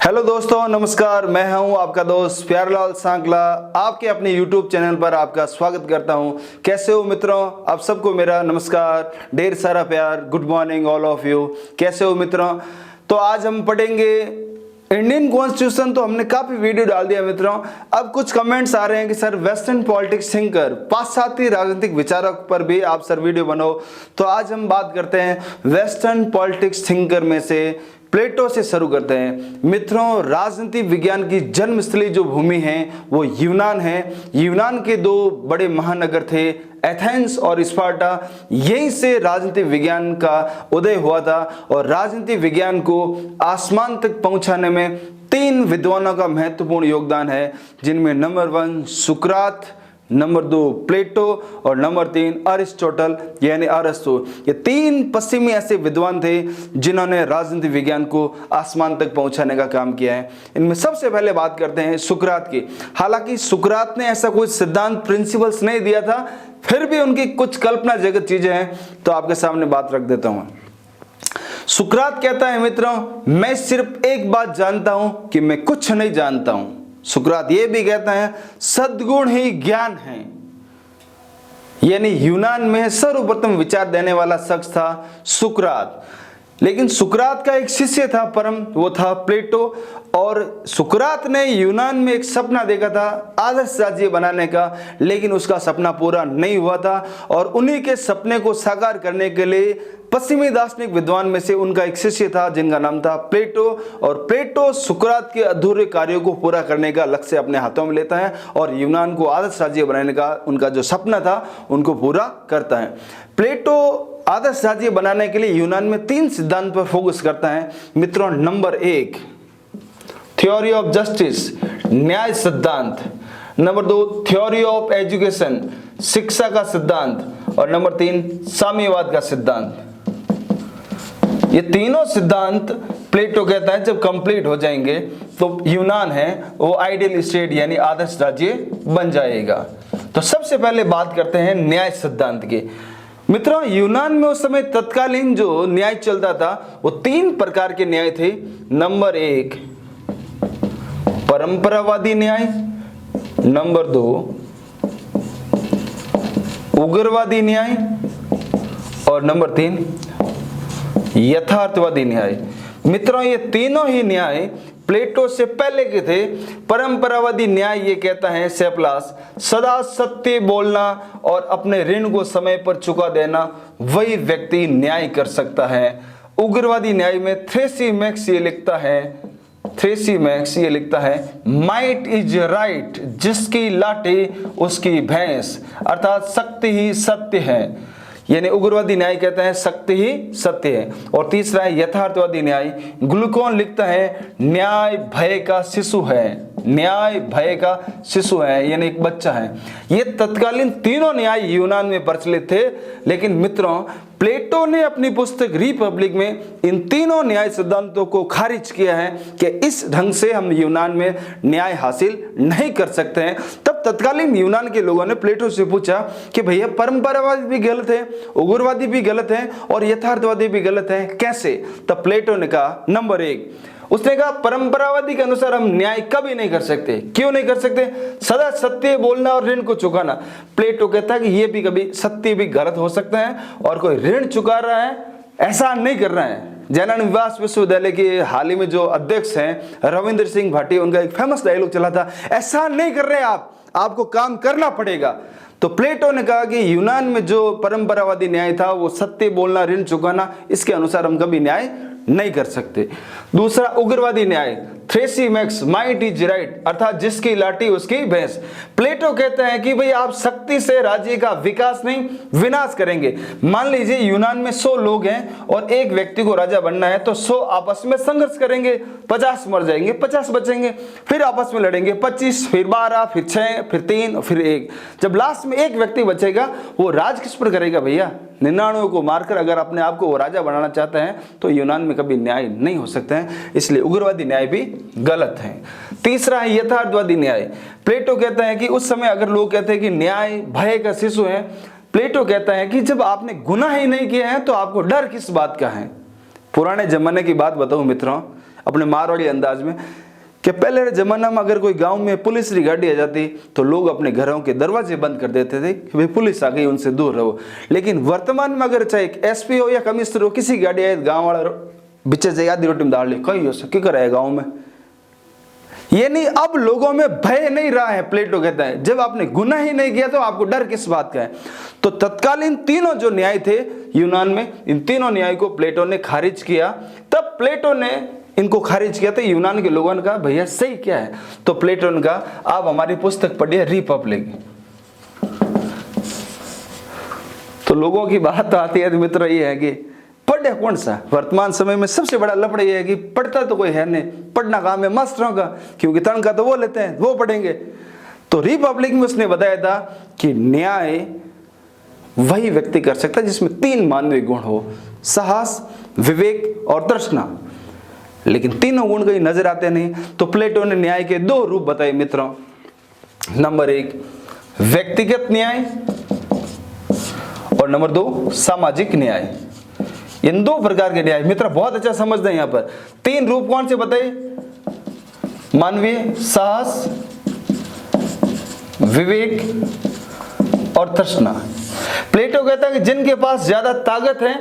Hello दोस्तों, नमस्कार। मैं हूं आपका दोस्त प्यारेलाल सांकला। आपके अपने यूट्यूब चैनल पर आपका स्वागत करता हूं। कैसे हो मित्रों? आप सबको मेरा नमस्कार, ढेर सारा प्यार। Good morning all of you. कैसे हो मित्रों? तो आज हम पढ़ेंगे इंडियन कॉन्स्टिट्यूशन। तो हमने काफी वीडियो डाल दिया मित्रों। अब कुछ कमेंट्स आ रहे हैं कि सर वेस्टर्न पॉलिटिक्स थिंकर, पाश्चात्य राजनीतिक विचारक पर भी आप सर वीडियो बनाओ। तो आज हम बात करते हैं वेस्टर्न पॉलिटिक्स थिंकर में से प्लेटो से शुरू करते हैं। मित्रों, राजनीति विज्ञान की जन्मस्थली जो भूमि है वो यूनान है। यूनान के दो बड़े महानगर थे, एथेंस और स्पार्टा। यहीं से राजनीति विज्ञान का उदय हुआ था और राजनीति विज्ञान को आसमान तक पहुंचाने में तीन विद्वानों का महत्वपूर्ण योगदान है, जिनमें नंबर 1 सुकरात, नंबर 2 प्लेटो और नंबर 3 अरिस्टोटल यानी अरस्तु। ये तीन पश्चिमी ऐसे विद्वान थे जिन्होंने राजनीति विज्ञान को आसमान तक पहुंचाने का काम किया है। इनमें सबसे पहले बात करते हैं सुकरात की। हालांकि सुकरात ने ऐसा कोई सिद्धांत प्रिंसिपल्स नहीं दिया था, फिर भी उनकी कुछ कल्पना जगत चीजें हैं, तो आपके सामने बात रख देता हूं। सुकरात कहता है मित्रों, मैं सिर्फ एक बात जानता हूं कि मैं कुछ नहीं जानता हूं। सुकरात ये भी कहता है सद्गुण ही ज्ञान है। यानी यूनान में सर्वप्रथम विचार देने वाला शख्स था सुकरात। लेकिन सुकरात का एक शिष्य था परम, वो था प्लेटो। और सुकरात ने यूनान में एक सपना देखा था आदर्श राज्य बनाने का, लेकिन उसका सपना पूरा नहीं हुआ था। और उन्हीं के सपने को साकार करने के लिए पश्चिमी दार्शनिक विद्वान में से उनका एक शिष्य था जिनका नाम था प्लेटो। और प्लेटो सुकरात के अधूरे कार्यों को पूरा करने का लक्ष्य अपने हाथों में लेता है और यूनान को आदर्श राज्य बनाने का उनका जो सपना था उनको पूरा करता है। प्लेटो आदर्श राज्य बनाने के लिए यूनान में तीन सिद्धांत पर फोकस करता है मित्रों। नंबर 1 थ्योरी ऑफ जस्टिस, न्याय सिद्धांत। नंबर 2 थ्योरी ऑफ एजुकेशन, शिक्षा का सिद्धांत। और नंबर 3 साम्यवाद का सिद्धांत। ये तीनों सिद्धांत प्लेटो कहता है जब कंप्लीट हो जाएंगे तो यूनान है वो आइडियल स्टेट यानी आदर्श राज्य बन जाएगा। तो सबसे पहले बात करते हैं न्याय सिद्धांत की। मित्रों, यूनान में उस समय तत्कालीन जो न्याय चलता था वो तीन प्रकार के न्याय थे। नंबर 1 परंपरावादी न्याय, नंबर 2 उग्रवादी न्याय और नंबर 3 यथार्थवादी न्याय। मित्रों, ये तीनों ही न्याय प्लेटो से पहले के थे। परंपरावादी न्याय ये कहता है सेप्लास, सदा सत्य बोलना और अपने ऋण को समय पर चुका देना, वही व्यक्ति न्याय कर सकता है। उग्रवादी न्याय में थ्रेसीमैक्स ये लिखता है माइट इज राइट, जिसकी लाठी उसकी भैंस, अर्थात शक्ति ही सत्य है। यानी उग्रवादी न्याय कहता है शक्ति ही सत्य है। और तीसरा है यथार्थवादी न्याय। ग्लूकोन लिखता है न्याय भय का शिशु है, न्याय भय का शिशु है यानी एक बच्चा है। ये तत्कालीन तीनों न्याय यूनान में प्रचलित थे। लेकिन मित्रों, प्लेटो ने अपनी पुस्तक रिपब्लिक में इन तीनों न्याय सिद्धांतों को खारिज किया है कि इस ढंग से हम यूनान में न्याय हासिल नहीं कर सकते हैं। तब तत्कालीन यूनान के लोगों ने प्लेटो से पूछा कि भैया परंपरावादी भी गलत है, उग्रवादी भी गलत है और यथार्थवादी भी गलत है, कैसे? तब प्लेटो ने कहा नंबर 1, उसने कहा परंपरावादी के अनुसार हम न्याय कभी नहीं कर सकते। क्यों नहीं कर सकते? सदा सत्य बोलना और ऋण को चुकाना। प्लेटो कहता है कि ये भी कभी सत्य भी गलत हो सकता है और कोई ऋण चुका रहा है ऐसा नहीं कर रहा है। जैननिवास विश्वविद्यालय के हाल ही में जो अध्यक्ष हैं रविंद्र सिंह भाटी, उनका एक फेमस डायलॉग चला था, ऐसा नहीं कर रहे आपको काम करना पड़ेगा। तो प्लेटो ने कहा कि यूनान में जो परंपरावादी न्याय था वो सत्य बोलना, ऋण चुकाना, इसके अनुसार हम कभी न्याय नहीं कर सकते। दूसरा उग्रवादी न्याय, थ्रेसीमैक्स माइट इज राइट, अर्थात जिसकी लाठी उसकी भैंस। प्लेटो कहता है कि भाई आप शक्ति से राज्य का विकास नहीं विनाश करेंगे। मान लीजिए यूनान में 100 लोग हैं और एक व्यक्ति को राजा बनना है तो 100 आपस में संघर्ष करेंगे, 50 मर जाएंगे, 50 बचेंगे, फिर आपस में लड़ेंगे, 25, फिर 12, फिर 6, फिर 3, फिर 1। जब लास्ट में एक व्यक्ति बचेगा वो राज किस पर करेगा भैया? 99 को मारकर अगर अपने आप को वो राजा बनाना चाहते हैं तो यूनान में कभी न्याय नहीं हो सकते हैं। इसलिए उग्रवादी न्याय भी गलत है। तीसरा है यथार्थवादी न्याय। प्लेटो कहता है कि उस समय अगर लोग कहते हैं कि न्याय भय का शिशु है, प्लेटो कहता है कि जब आपने गुनाह ही नहीं किया है तो आपको डर किस बात का है? पुराने जमाने की बात बताऊं मित्रों, अपने मारवाड़ी अंदाज में, कि पहले जमाना में अगर कोई गांव में पुलिस की गाड़ी आ जाती तो लोग अपने घरों के दरवाजे बंद कर देते थे कि भाई पुलिस आ गई, उनसे दूर रहो। लेकिन वर्तमान में अगर चाहे एसपी हो या कमिश्नर हो, किसी गाड़ी आए, गाँव वाला बिचे जाए आधी रोटी में डाल ली, कहीं हो सके कर है गाँव में। ये नहीं, अब लोगों में भय नहीं रहा है। प्लेटो कहता है जब आपने गुनाह ही नहीं किया तो आपको डर किस बात का है। तो तत्कालीन तीनों जो न्याय थे यूनान में, इन तीनों न्याय को प्लेटो ने खारिज किया। तब प्लेटो ने इनको खारिज किया, तो यूनान के लोगों ने कहा भैया सही क्या है। तो प्लेटो ने कहा आप हमारी पुस्तक पढ़िए रिपब्लिक। तो लोगों की बात आती है मित्र, ये है कि पढ़े कौन सा। वर्तमान समय में सबसे बड़ा लफड़ा ये है कि पढ़ता तो कोई है नहीं, पढ़ना काम है मास्टरों का, क्योंकि तनख्वाह तो वो लेते हैं, वो पढ़ेंगे। तो रिपब्लिक में उसने बताया था कि न्याय वही व्यक्ति कर सकता है जिसमें 3 मानवीय गुण हो, साहस, विवेक और तृष्णा। लेकिन तीनों गुण कहीं नजर आते नहीं। तो प्लेटो ने न्याय के 2 रूप बताए मित्रों। नंबर 1 व्यक्तिगत न्याय और नंबर 2 सामाजिक न्याय। इन 2 प्रकार के न्याय मित्र बहुत अच्छा समझते हैं। यहां पर 3 रूप कौन से बताए? मानवीय, साहस, विवेक और तृष्णा। प्लेटो कहता है कि जिनके पास ज्यादा ताकत है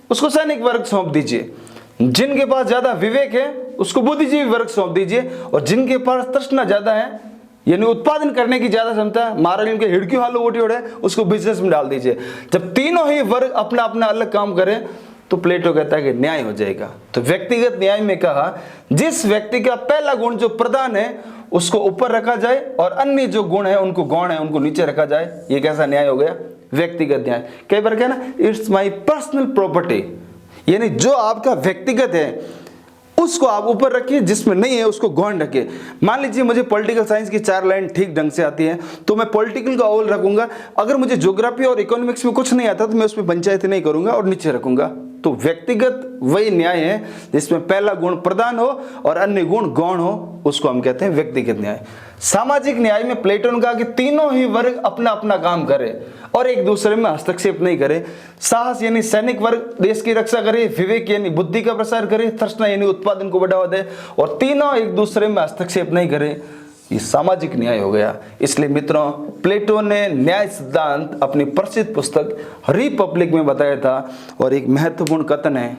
उसको सैनिक वर्ग सौंप दीजिए, जिनके पास ज्यादा विवेक है उसको बुद्धिजीवी वर्ग सौंप दीजिए, और जिनके पास तृष्णा ज्यादा है यानी उत्पादन करने की ज्यादा क्षमता है, मारवाड़ी के हिड़की हालो वोटी है, उसको बिजनेस में डाल दीजिए। जब तीनों ही वर्ग अपना अपना अलग काम करें तो प्लेटो कहता है कि न्याय हो जाएगा। तो व्यक्तिगत न्याय में कहा जिस व्यक्ति का पहला गुण जो प्रधान है उसको ऊपर रखा जाए और अन्य जो गुण है उनको गौण है उनको नीचे रखा जाए। ये कैसा न्याय हो गया? व्यक्तिगत न्याय। कई बार क्या ना, इट्स माई पर्सनल प्रॉपर्टी, यानी जो आपका व्यक्तिगत है उसको आप ऊपर रखिए, जिसमें नहीं है उसको गौण रखिए। मान लीजिए मुझे पॉलिटिकल साइंस की 4 लाइन ठीक ढंग से आती है तो मैं पॉलिटिकल का अव्वल रखूंगा। अगर मुझे ज्योग्राफी और इकोनॉमिक्स में कुछ नहीं आता तो मैं उसमें पंचायती नहीं करूंगा और नीचे रखूंगा। तो व्यक्तिगत वही न्याय है जिसमें पहला गुण प्रधान हो और अन्य गुण गौण हो, उसको हम कहते हैं व्यक्तिगत न्याय। सामाजिक न्याय में प्लेटो ने कहा कि तीनों ही वर्ग अपना अपना काम करे और एक दूसरे में हस्तक्षेप नहीं करे। साहस यानी सैनिक वर्ग देश की रक्षा करे, विवेक यानी बुद्धि का प्रसार करे, तृष्णा यानी उत्पादन को बढ़ावा दे, और तीनों एक दूसरे में हस्तक्षेप नहीं करे। ये सामाजिक न्याय हो गया। इसलिए मित्रों प्लेटो ने न्याय सिद्धांत अपनी प्रसिद्ध पुस्तक रिपब्लिक में बताया था। और एक महत्वपूर्ण कथन है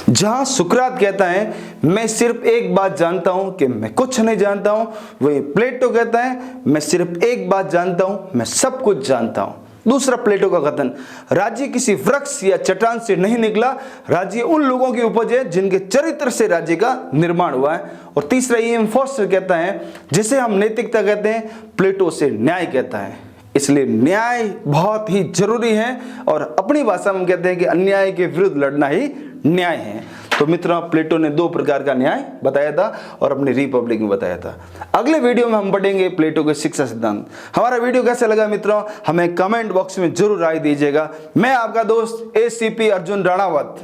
जहां सुकरात कहता है मैं सिर्फ एक बात जानता हूं कि मैं कुछ नहीं जानता हूं, वही प्लेटो कहता है मैं सिर्फ एक बात जानता हूं मैं सब कुछ जानता हूं। दूसरा प्लेटो का कथन, राज्य किसी वृक्ष या चट्टान से नहीं निकला, राज्य उन लोगों की उपज है जिनके चरित्र से राज्य का निर्माण हुआ है। और तीसरा ई.एम. फॉस्टर कहता है जिसे हम नैतिकता कहते हैं, प्लेटो से न्याय कहता है। इसलिए न्याय बहुत ही जरूरी है और अपनी भाषा में कहते हैं कि अन्याय के विरुद्ध लड़ना ही न्याय है। तो मित्रों प्लेटो ने 2 प्रकार का न्याय बताया था और अपनी रिपब्लिक में बताया था। अगले वीडियो में हम पढ़ेंगे प्लेटो के शिक्षा सिद्धांत। हमारा वीडियो कैसा लगा मित्रों हमें कमेंट बॉक्स में जरूर राय दीजिएगा। मैं आपका दोस्त ACP अर्जुन राणावत,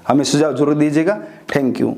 हमें सुझाव जरूर दीजिएगा। Thank you.